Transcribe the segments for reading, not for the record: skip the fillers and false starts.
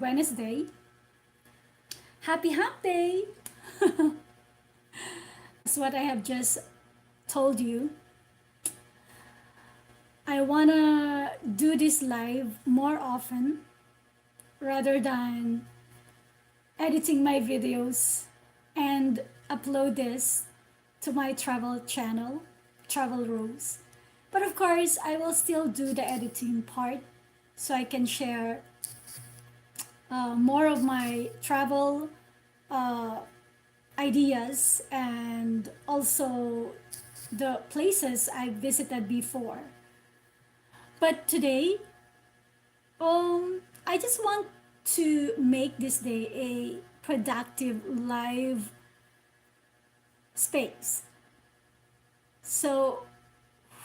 Wednesday. Happy Hump Day! That's what I have just told you. I wanna do this live more often rather than editing my videos and upload this to my travel channel, Travel Rose. But of course, I will still do the editing part so I can share more of my travel uh, ideas and also the places I visited before. But today, I just want to make this day a productive live space. So,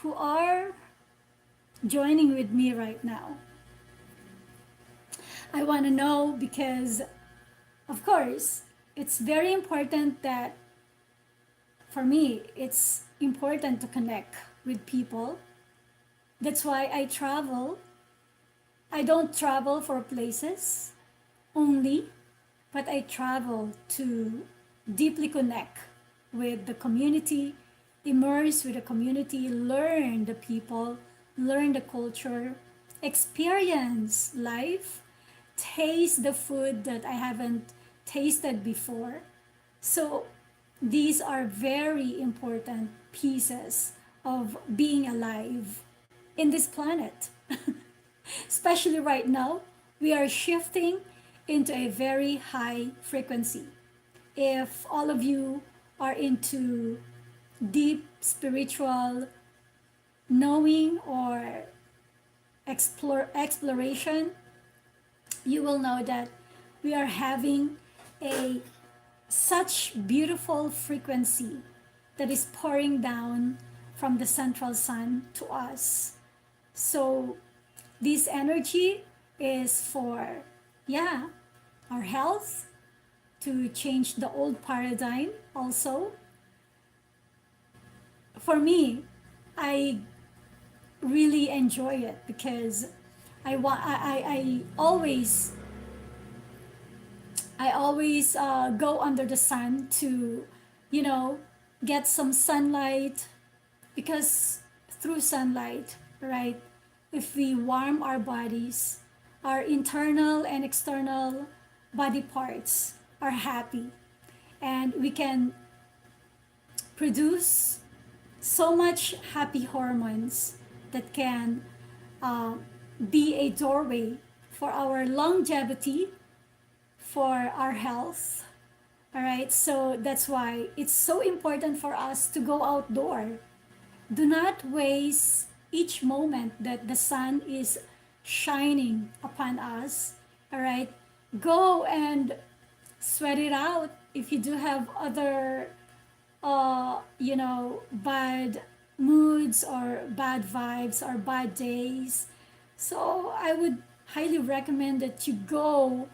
who are joining with me right now? I want to know because, of course, it's very important that for me, it's important to connect with people. That's why I travel. I don't travel for places only, but I travel to deeply connect with the community, immerse with the community, learn the people, learn the culture, experience life, taste the food that I haven't tasted before. So these are very important pieces of being alive in this planet. Especially right now, we are shifting into a very high frequency. If all of you are into deep spiritual knowing or exploration, you will know that we are having a such beautiful frequency that is pouring down from the central sun to us. So this energy is for, yeah, our health, to change the old paradigm also. For me, I really enjoy it because I always go under the sun to, you know, get some sunlight because through sunlight, right? If we warm our bodies, our internal and external body parts are happy and we can produce so much happy hormones that can uh, be a doorway for our longevity, for our health. All right, so that's why it's so important for us to go outdoor. Do not waste each moment that the sun is shining upon us. All right, go and sweat it out if you do have other bad moods or bad vibes or bad days. So I would highly recommend that you go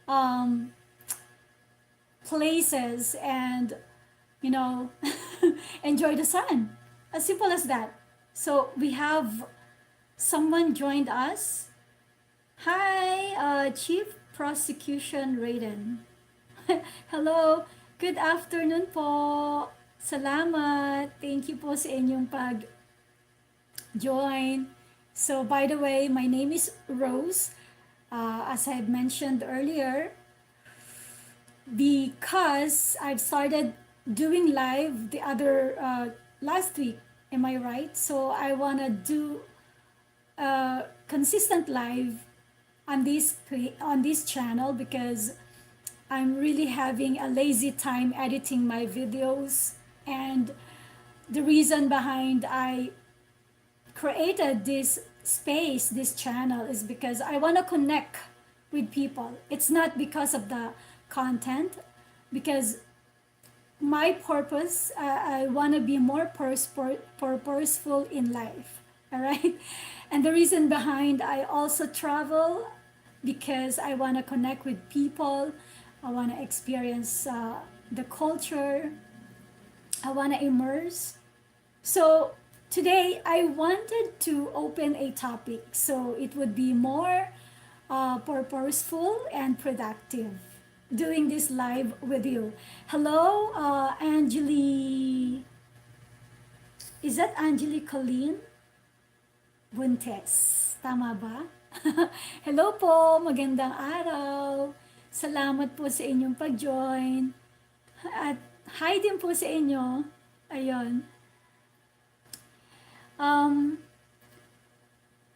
um, places and, you know, enjoy the sun. As simple as that. So we have someone joined us. Hi, Chief Prosecution Raiden. Hello, good afternoon po. Salamat. Thank you po sa inyong pag-join. So, by the way, my name is Rose. As I mentioned earlier, because I've started doing live the other last week. Am I right? So I wanna do consistent live on this channel because I'm really having a lazy time editing my videos, and the reason behind I created this space, this channel, is because I want to connect with people. It's not because of the content, because my purpose, I want to be more purposeful in life. All right. And the reason behind I also travel because I want to connect with people. I want to experience the culture. I want to immerse. So today I wanted to open a topic so it would be more purposeful and productive doing this live with you. Hello, Angeli. Is that Angeli Colleen Buntes? Tama ba? Hello po, magandang araw. Salamat po sa inyong pag-join. At hi din po sa inyo. Ayun. Um,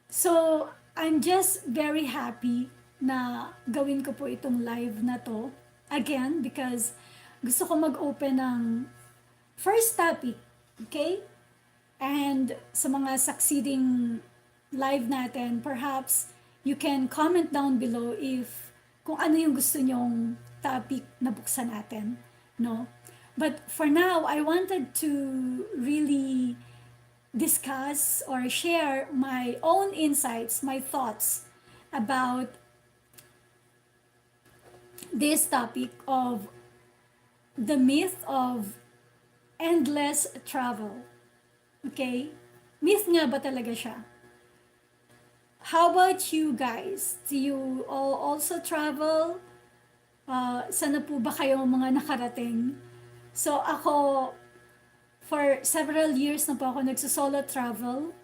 so, I'm just very happy na gawin ko po itong live na to. Again, because gusto ko mag-open ng first topic. Okay? And sa mga succeeding live natin, perhaps you can comment down below if kung ano yung gusto nyong topic na buksan natin. No? But for now, I wanted to really discuss or share my own insights, my thoughts about this topic of the myth of endless travel. Okay? Myth nga ba talaga siya? How about you guys? Do you all also travel? Sana po ba kayo mga nakarating? So ako, for several years na po ako nagsusolo travel.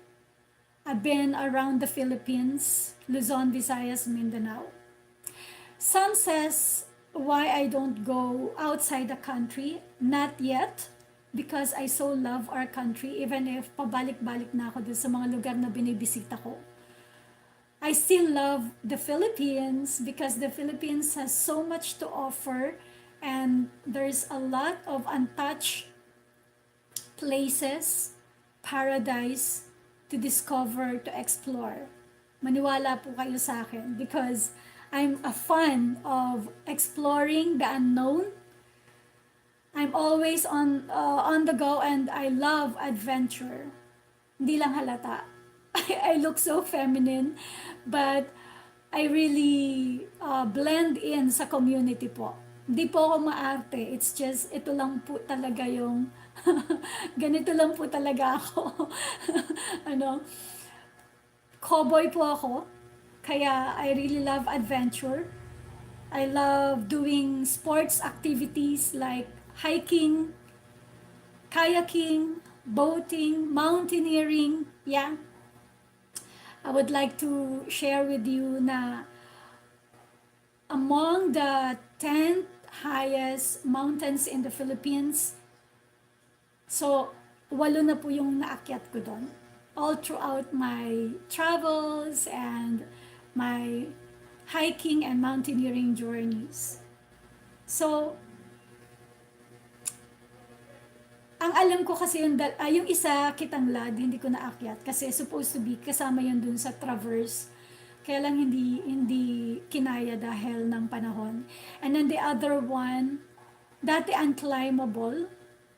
I've been around the Philippines, Luzon, Visayas, Mindanao. Some says why I don't go outside the country. Not yet, because I so love our country, even if pabalik-balik na ako dun sa mga lugar na binibisita ko. I still love the Philippines because the Philippines has so much to offer and there's a lot of untouched places, paradise to discover, to explore. Maniwala po kayo sa akin because I'm a fan of exploring the unknown. I'm always on the go and I love adventure. Hindi lang halata. I look so feminine, but I really blend in sa community po. Hindi po ako maarte. It's just, ito lang po talaga yung, ganito lang po talaga ako. ano, cowboy po ako. Kaya I really love adventure. I love doing sports activities like hiking, kayaking, boating, mountaineering. Yeah. I would like to share with you na among the 10 highest mountains in the Philippines, so 8 na po yung naakyat ko doon. All throughout my travels and my hiking and mountaineering journeys. So, ang alam ko kasi yung isa Kitanglad, hindi ko naakyat kasi supposed to be kasama yun dun sa traverse. Kaya lang hindi kinaya dahil ng panahon. And then the other one, dati unclimbable,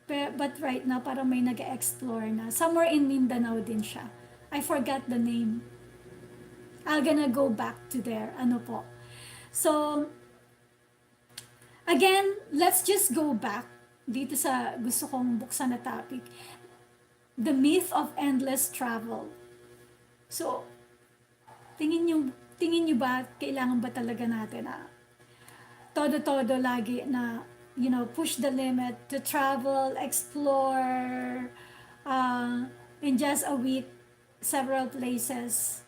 but right now parang may nag-explore na. Somewhere in Mindanao din siya. I forgot the name. I'm gonna go back to there. Ano po. So, again, let's just go back dito sa gusto kong buksan na topic. The myth of endless travel. So, tingin nyo ba, kailangan ba talaga natin na todo-todo lagi na, push the limit to travel, explore, in just a week, several places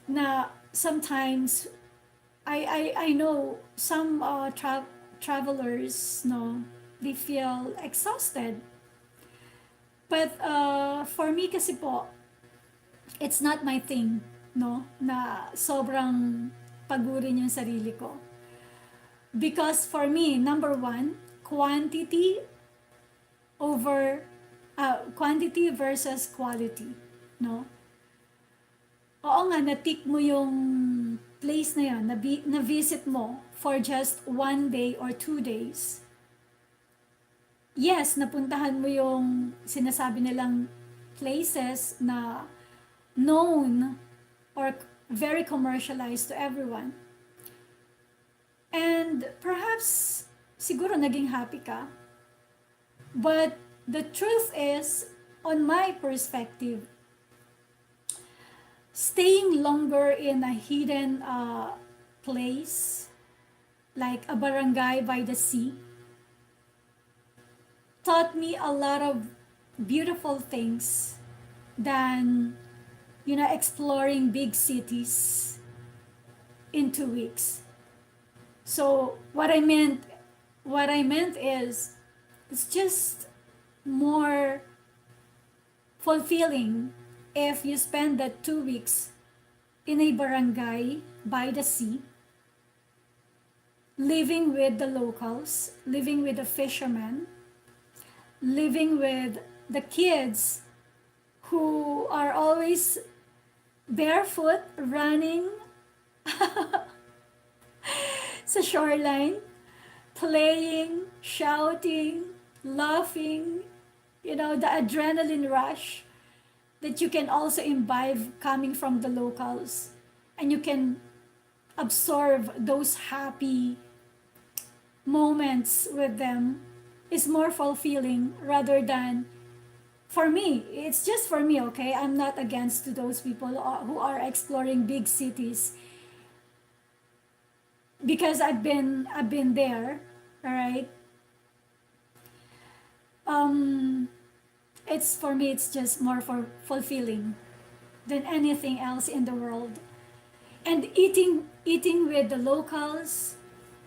na sometimes, I know some travelers, no, they feel exhausted. But for me kasi po, it's not my thing, no, na sobrang pagurin yung sarili ko. Because for me, number one, quantity versus quality, no? Oo nga, na-tick mo yung place na yun, na-visit mo for just 1 day or 2 days. Yes, napuntahan mo yung sinasabi nilang places na known or very commercialized to everyone. And perhaps, siguro naging happy ka. But the truth is, on my perspective, staying longer in a hidden place, like a barangay by the sea, taught me a lot of beautiful things than, exploring big cities in 2 weeks. So what I meant is, it's just more fulfilling if you spend that 2 weeks in a barangay by the sea, living with the locals, living with the fishermen, living with the kids who are always barefoot running sa shoreline, playing, shouting, laughing, the adrenaline rush that you can also imbibe coming from the locals. And you can absorb those happy moments with them is more fulfilling rather than, for me, it's just for me, okay? I'm not against to those people who are exploring big cities, because I've been there, all right? Um it's for me, it's just more for fulfilling than anything else in the world. And eating with the locals,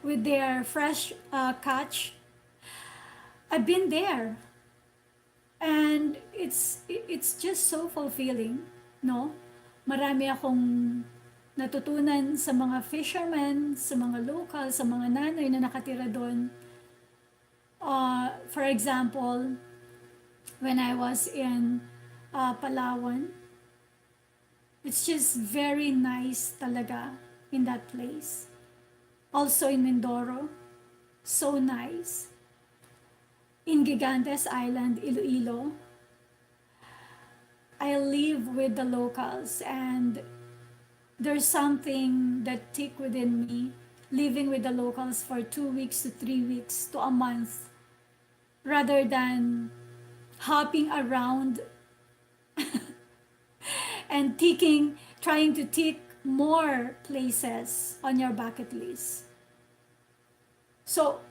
with their fresh catch, I've been there, and it's just so fulfilling, no? Marami akong natutunan sa mga fishermen, sa mga local, sa mga nanay na nakatira doon. For example, when I was in Palawan, it's just very nice talaga in that place. Also in Mindoro, so nice. In Gigantes Island, Iloilo, I live with the locals, and there's something that tick within me living with the locals for 2 weeks to 3 weeks to a month, rather than hopping around and trying to tick more places on your bucket list. So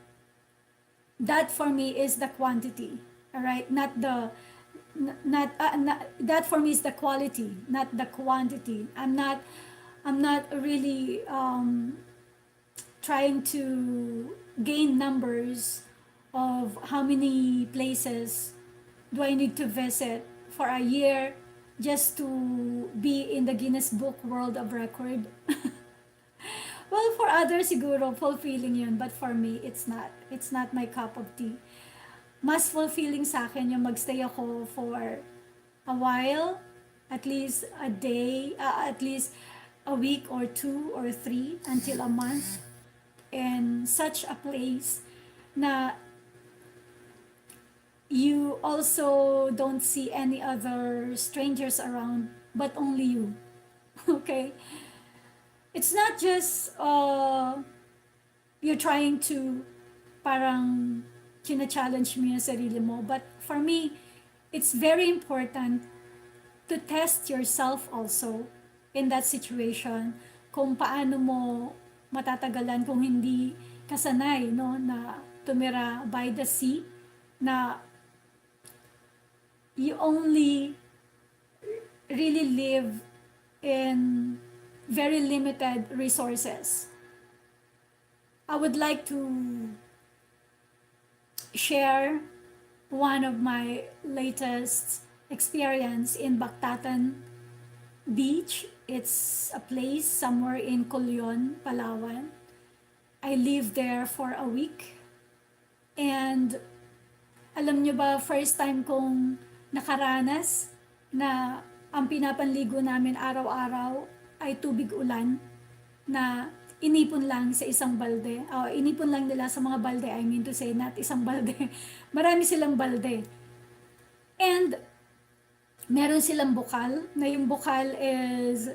that for me is the quantity, all right? Not that for me is the quality, not the quantity. I'm not really trying to gain numbers of how many places do I need to visit for a year just to be in the Guinness Book World of Record. Well, for others siguro fulfilling yun, but for me it's not. It's not my cup of tea. Mas fulfilling sa akin yung magstay ako for a while, at least a day, at least a week or 2 or 3 until a month in such a place na you also don't see any other strangers around but only you. Okay? It's not just you're trying to parang china-challenge mo yung sarili mo, but for me, it's very important to test yourself also in that situation, kung paano mo matatagalan kung hindi kasanay, no, na tumira by the sea, na you only really live in very limited resources. I would like to share one of my latest experience in Bactatan Beach. It's a place somewhere in Colyon, Palawan. I lived there for a week. And alam nyo ba, first time kong nakaranas na ang pinapanligo namin araw-araw ay tubig ulan na inipon lang sa isang balde. Inipon lang nila sa mga balde, I mean to say, not isang balde. Marami silang balde. And meron silang bukal, na yung bukal is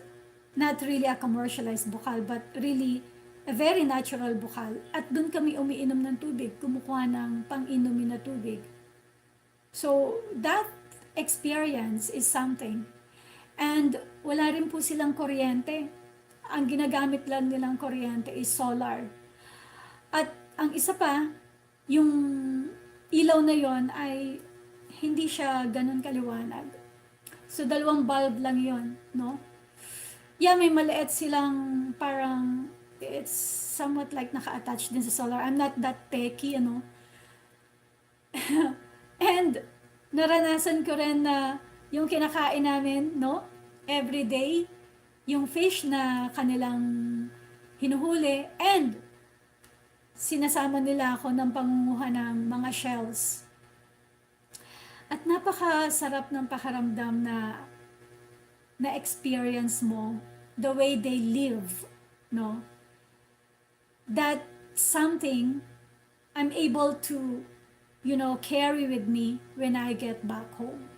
not really a commercialized bukal, but really a very natural bukal. At doon kami umiinom ng tubig, kumukuha ng pang-inumin na tubig. So that experience is something. And wala rin po silang kuryente. Ang ginagamit lang nilang kuryente is solar. At ang isa pa, yung ilaw na yon ay hindi siya ganun kaliwanag. So, dalawang bulb lang yon, no? Yeah, may maliit silang parang, it's somewhat like naka-attach din sa solar. I'm not that techy, ano. And, naranasan ko rin na yung kinakain namin, no? Every day, yung fish na kanilang hinuhuli, and sinasama nila ako ng pangunguha ng mga shells. At napakasarap ng pakaramdam na experience mo the way they live, no? That something I'm able to, carry with me when I get back home.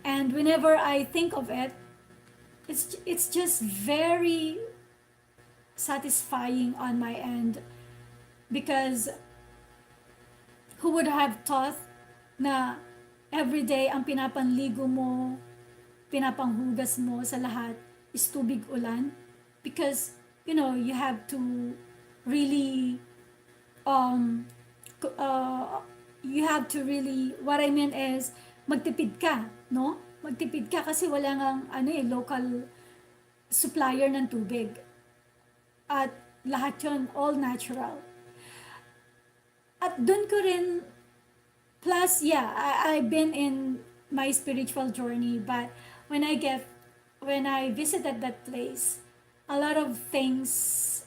And whenever I think of it, it's just very satisfying on my end, because who would have thought na everyday ang pinapanligo mo, pinapanghugas mo sa lahat is tubig ulan, because you have to really you have to really, what I mean is magtipid ka, no? Magtipid ka kasi wala ngang local supplier ng tubig. At lahat yun, all natural. At dun ko rin, plus, yeah, I've been in my spiritual journey, but when I visited that place, a lot of things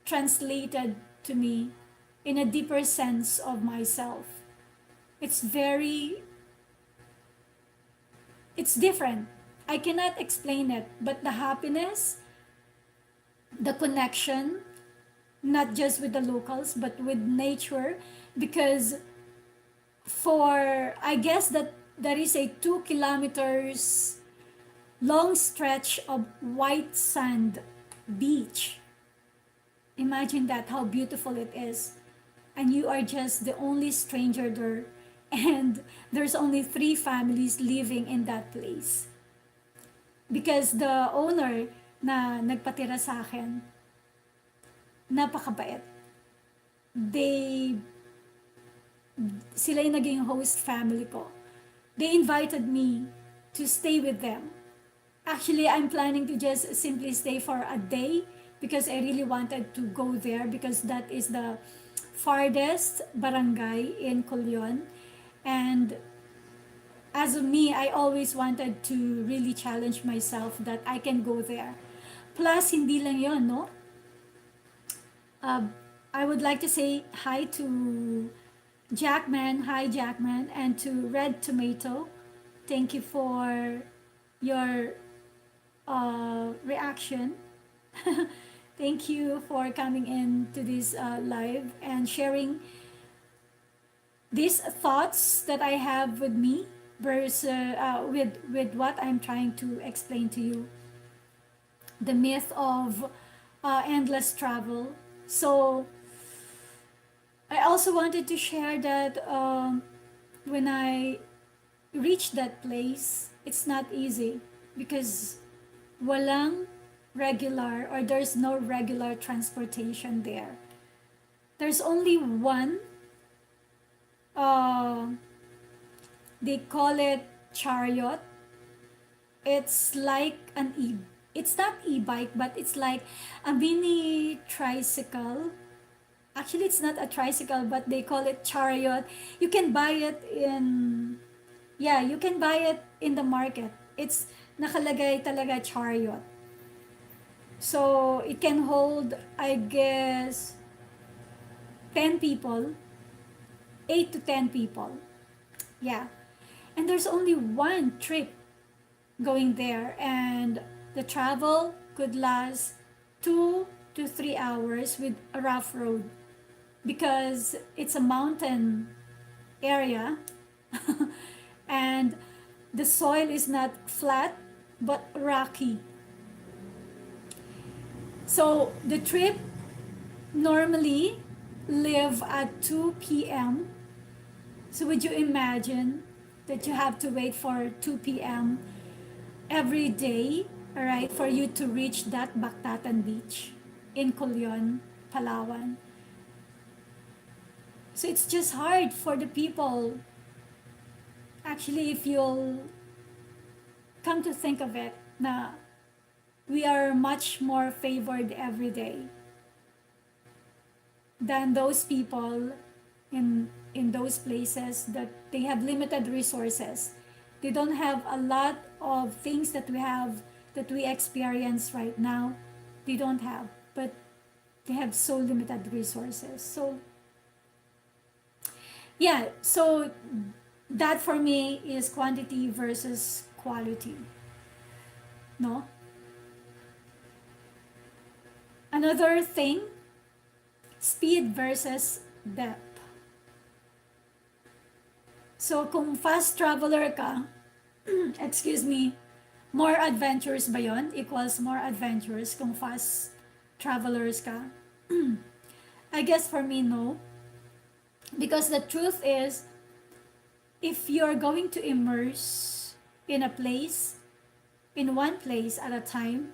translated to me in a deeper sense of myself. It's different. I cannot explain it, but the happiness, the connection, not just with the locals, but with nature, because I guess that there is a 2 kilometers long stretch of white sand beach. Imagine that, how beautiful it is. And you are just the only stranger there. And there's only 3 families living in that place. Because the owner na nagpatira sa akin, napakabait. Sila yung naging host family ko. They invited me to stay with them. Actually, I'm planning to just simply stay for a day, because I really wanted to go there, because that is the farthest barangay in Culion. And as of me, I always wanted to really challenge myself that I can go there. Plus, hindi lang yon, no? I would like to say hi to Jackman. Hi, Jackman. And to Red Tomato. Thank you for your reaction. Thank you for coming in to this live and sharing these thoughts that I have with me versus with what I'm trying to explain to you. The myth of endless travel. So I also wanted to share that when I reached that place, it's not easy, because there's no regular transportation there. There's only one, they call it chariot. It's like it's not e-bike, but it's like a mini tricycle. Actually, it's not a tricycle, but they call it chariot. You can buy it you can buy it in the market. It's nakalagay talaga chariot. So, it can hold, I guess, 10 people, 8 to 10 people. Yeah. And there's only one trip going there, and the travel could last 2 to 3 hours with a rough road, because it's a mountain area and the soil is not flat but rocky. So the trip normally leave at 2 p.m. So would you imagine that you have to wait for 2 p.m. every day, all right, for you to reach that Bactatan Beach in Culion, Palawan. So it's just hard for the people. Actually, if you'll come to think of it, na we are much more favored every day than those people in those places that they have limited resources. They don't have a lot of things that we have, that we experience right now. They don't have, but they have so limited resources. So yeah, so that for me is quantity versus quality. No? Another thing, speed versus depth. So kung fast traveler ka, excuse me, more adventures ba yon? Equals more adventures kung fast travelers ka? I guess for me, no. Because the truth is, if you're going to immerse in a place, in one place at a time,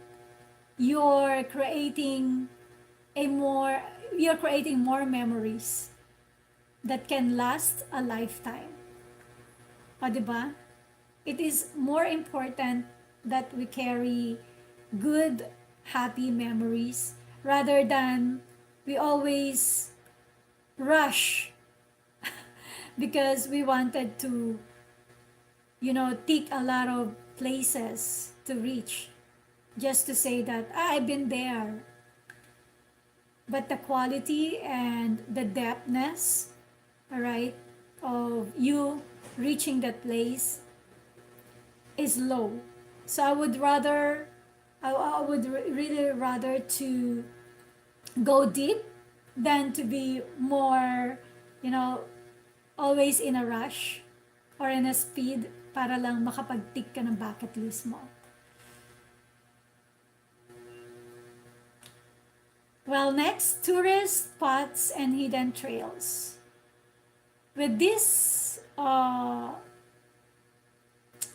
you're creating you're creating more memories that can last a lifetime. O, diba? It is more important that we carry good, happy memories rather than we always rush because we wanted to, tick a lot of places to reach just to say that I've been there. But the quality and the depthness, all right, of you reaching that place is low. So I would really rather to go deep than to be more, you know, always in a rush or in a speed para lang makapag-tick ka ng bucket list mo. Well, next, tourist spots and hidden trails. With this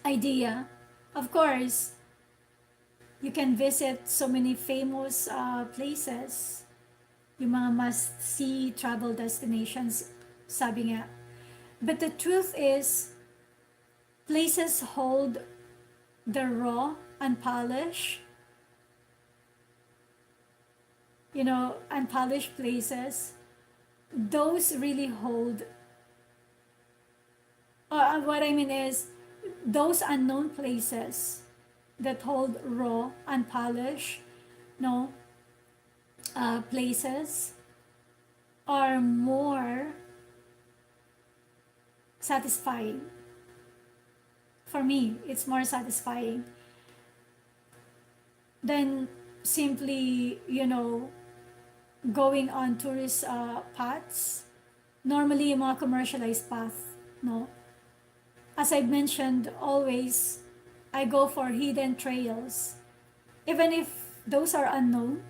idea, of course, you can visit so many famous places, yung mga must-see travel destinations, sabi nga. But the truth is, places hold the raw, unpolished, unpolished places. Those really hold, what I mean is, those unknown places that hold raw, unpolished, no, places are more satisfying. For me, it's more satisfying than simply, going on tourist paths. Normally, yung mga commercialized path, no? As I've mentioned, always, I go for hidden trails. Even if those are unknown,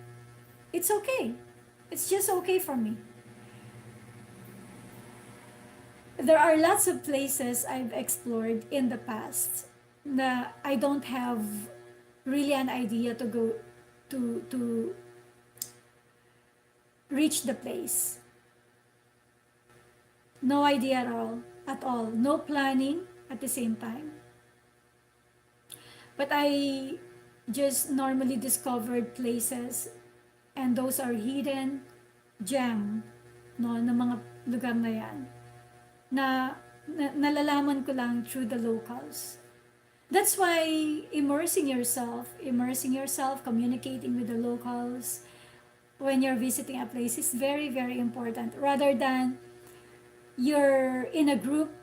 it's okay. It's just okay for me. There are lots of places I've explored in the past na I don't have really an idea to go to reach the place. No idea at all. No planning at the same time. But I just normally discovered places, and those are hidden gem, no, ng mga lugar na yan na nalalaman ko lang through the locals. That's why immersing yourself, communicating with the locals when you're visiting a place is very, very important. Rather than you're in a group,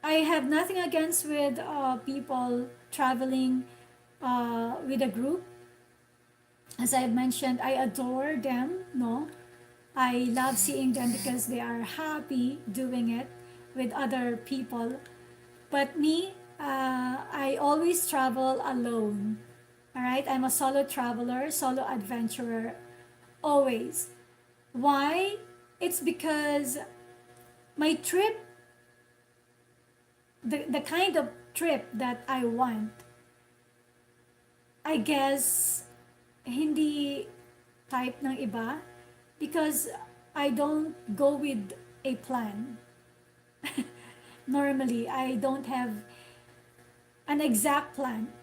I have nothing against with people traveling with a group. As I've mentioned, I adore them, no? I love seeing them because they are happy doing it with other people. But me, I always travel alone. All right, I'm a solo traveler, solo adventurer, always. Why? It's because my trip, the kind of trip that I want, I guess hindi type ng iba because I don't go with a plan. Normally, I don't have an exact plan.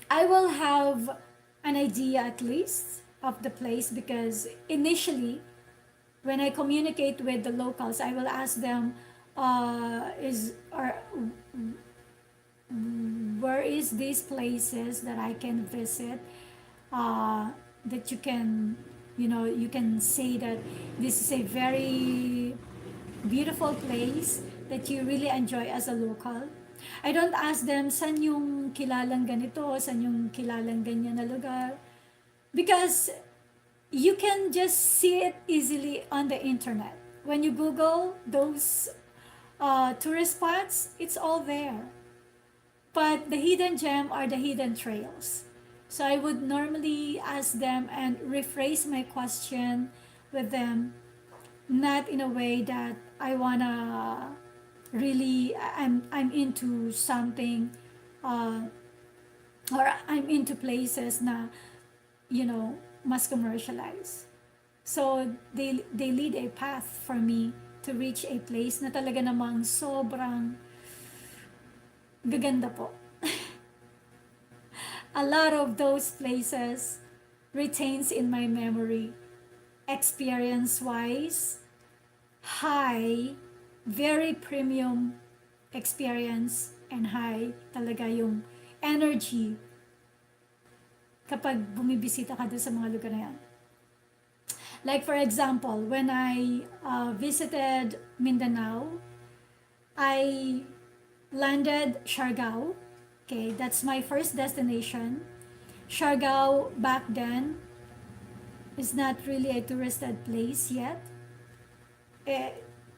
I will have an idea at least of the place because initially, when I communicate with the locals, I will ask them, is or where is these places that I can visit, that you can, you can say that this is a very beautiful place that you really enjoy as a local. I don't ask them, san yung kilalang ganito, san yung kilalang ganyan na lugar. Because you can just see it easily on the internet. When you Google those tourist spots, it's all there. But the hidden gem are the hidden trails. So I would normally ask them and rephrase my question with them, not in a way that I wanna really I'm into something, uh, or I'm into places na mas commercialized. So they lead a path for me to reach a place na talaga namang sobrang gaganda po. A lot of those places retains in my memory, experience wise, high, very premium experience, and high talaga yung energy kapag bumibisita ka doon sa mga lugar na yan. Like for example, when I visited Mindanao, I landed Siargao. Okay, that's my first destination. Siargao back then is not really a touristed place yet.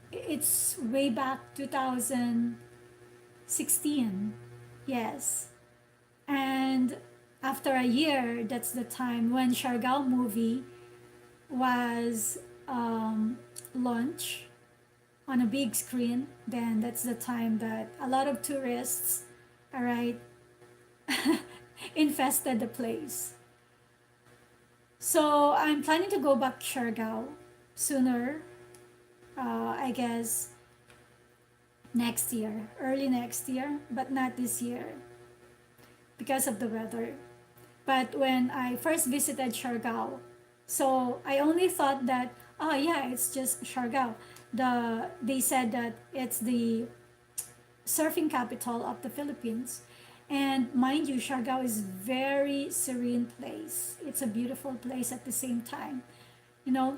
It's way back 2016. Yes. And after a year, that's the time when Siargao movie was launched on a big screen. Then that's the time that a lot of tourists, all right, infested the place. So I'm planning to go back Siargao sooner. I guess next year, early next year, but not this year because of the weather. But when I first visited Siargao, so I only thought that, oh yeah, it's just Siargao. They said that it's the surfing capital of the Philippines. And mind you, Siargao is very serene place. It's a beautiful place at the same time. You know,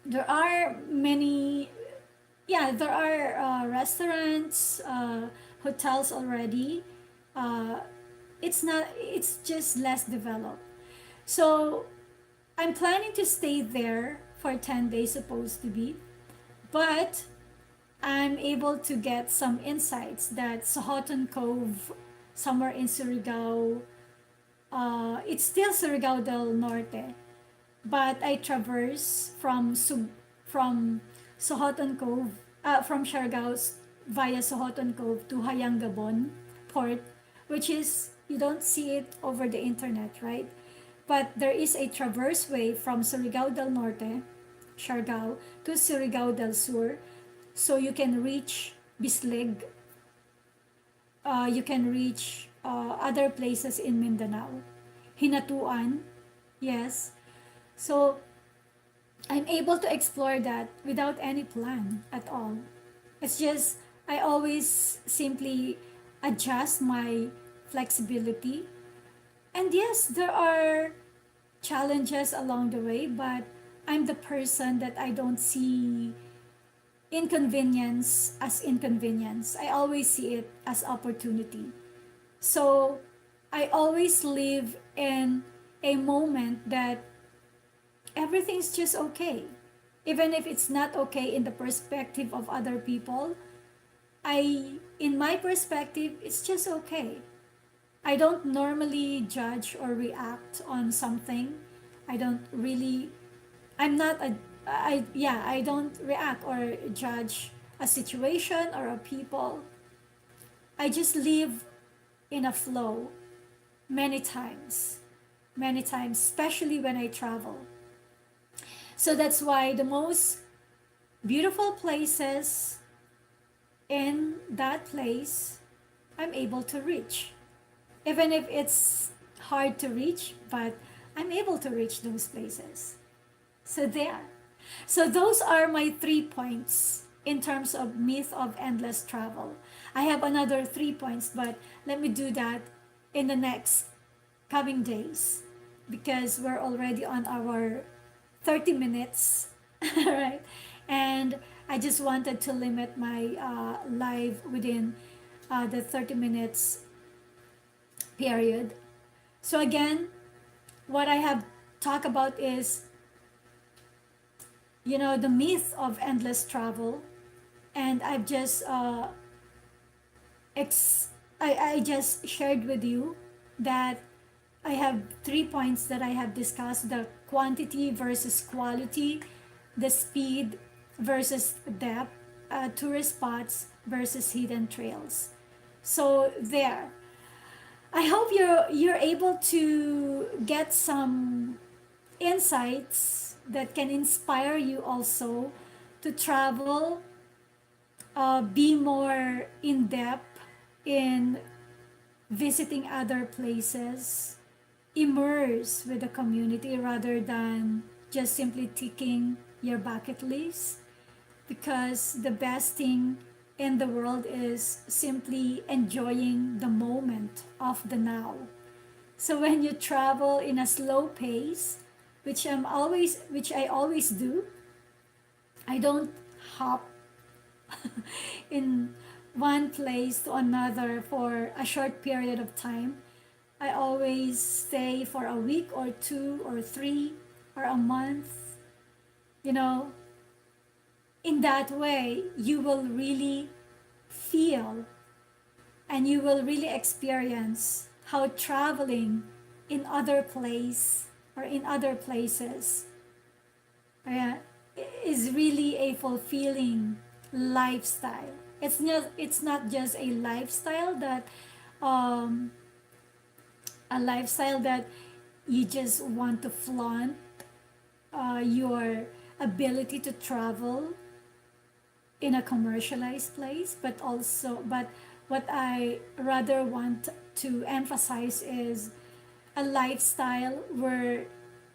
there are many, yeah, there are restaurants, hotels already. Uh, it's just less developed. So I'm planning to stay there for 10 days, supposed to be. But I'm able to get some insights that Sohoton Cove, somewhere in Surigao, it's still Surigao del Norte, but I traverse from Sohoton Cove, from Siargao via Sohoton Cove to Hayangabon port, which is, you don't see it over the internet, right? But there is a traverse way from Surigao del Norte, Siargao, to Surigao del Sur, so you can reach Bislig, you can reach other places in Mindanao. Hinatuan, yes. So I'm able to explore that without any plan at all. It's just I always simply adjust my flexibility. And yes, there are challenges along the way, but I'm the person that I don't see inconvenience as inconvenience. I always see it as opportunity. So I always live in a moment that everything's just okay. Even if it's not okay in the perspective of other people, in my perspective, it's just okay. I don't normally judge or react on something. I don't really, I'm not a, I don't react or judge a situation or a people. I just live in a flow. many times, many times, especially when I travel. So that's why the most beautiful places in that place I'm able to reach. Even if it's hard to reach, but I'm able to reach those places. So there. So those are my 3 points in terms of myth of endless travel. I have another 3 points, but let me do that in the next coming days because we're already on our 30 minutes, right? And I just wanted to limit my live within the 30 minutes period. So again, what I have talked about is, the myth of endless travel, and I've just ex- I just shared with you that I have 3 points that I have discussed: the quantity versus quality, the speed versus depth, tourist spots versus hidden trails. So there. I hope you're able to get some insights that can inspire you also to travel, be more in depth in visiting other places, immerse with the community rather than just simply ticking your bucket list, because the best thing in the world is simply enjoying the moment of the now. So when you travel in a slow pace, which I always do, I don't hop in one place to another for a short period of time. I always stay for a week or two or three or a month. You know, in that way, you will really feel and you will really experience how traveling in other place or in other places uh, is really a fulfilling lifestyle. It's not just um, a lifestyle that you just want to flaunt your ability to travel in a commercialized place, but what I rather want to emphasize is a lifestyle where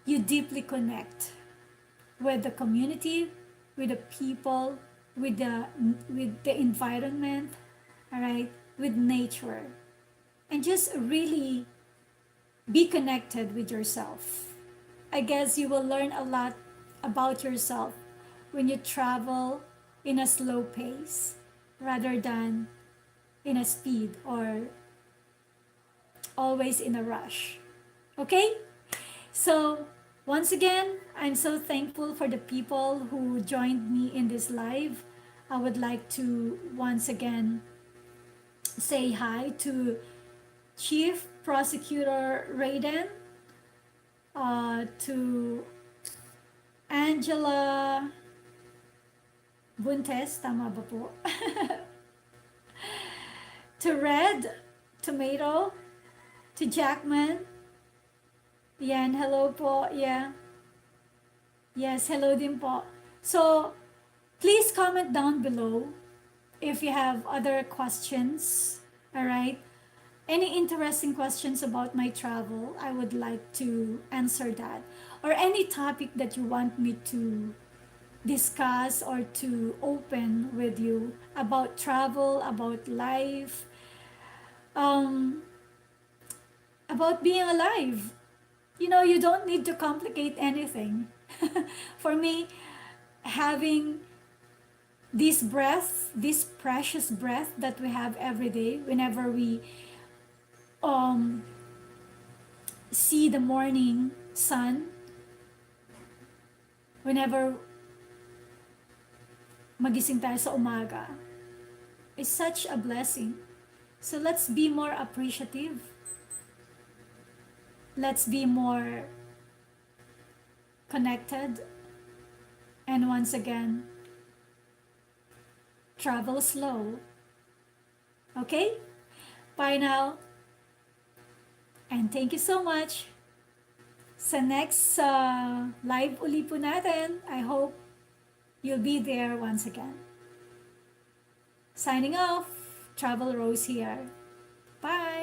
you deeply connect with the community, with the people, with the environment, all right, with nature, and just really be connected with yourself. I guess you will learn a lot about yourself when you travel in a slow pace rather than in a speed or always in a rush. Okay? So, once again, I'm so thankful for the people who joined me in this live. I would like to once again say hi to Chief Prosecutor Raiden, to Angela Buntes, tama ba po? To Red Tomato, to Jackman. Yan, hello po. Yeah. Yes, hello din po. So, please comment down below if you have other questions. All right? Any interesting questions about my travel, I would like to answer that. Or any topic that you want me to discuss or to open with you about travel, about life, um, about being alive. You don't need to complicate anything. For me, having this breath, this precious breath that we have every day, whenever we um, see the morning sun, whenever magising tayo sa umaga, is such a blessing. So let's be more appreciative. Let's be more connected. And once again, travel slow. Okay? Bye now. And thank you so much. Sa next live uli po natin, I hope you'll be there once again. Signing off, Travel Rose here. Bye!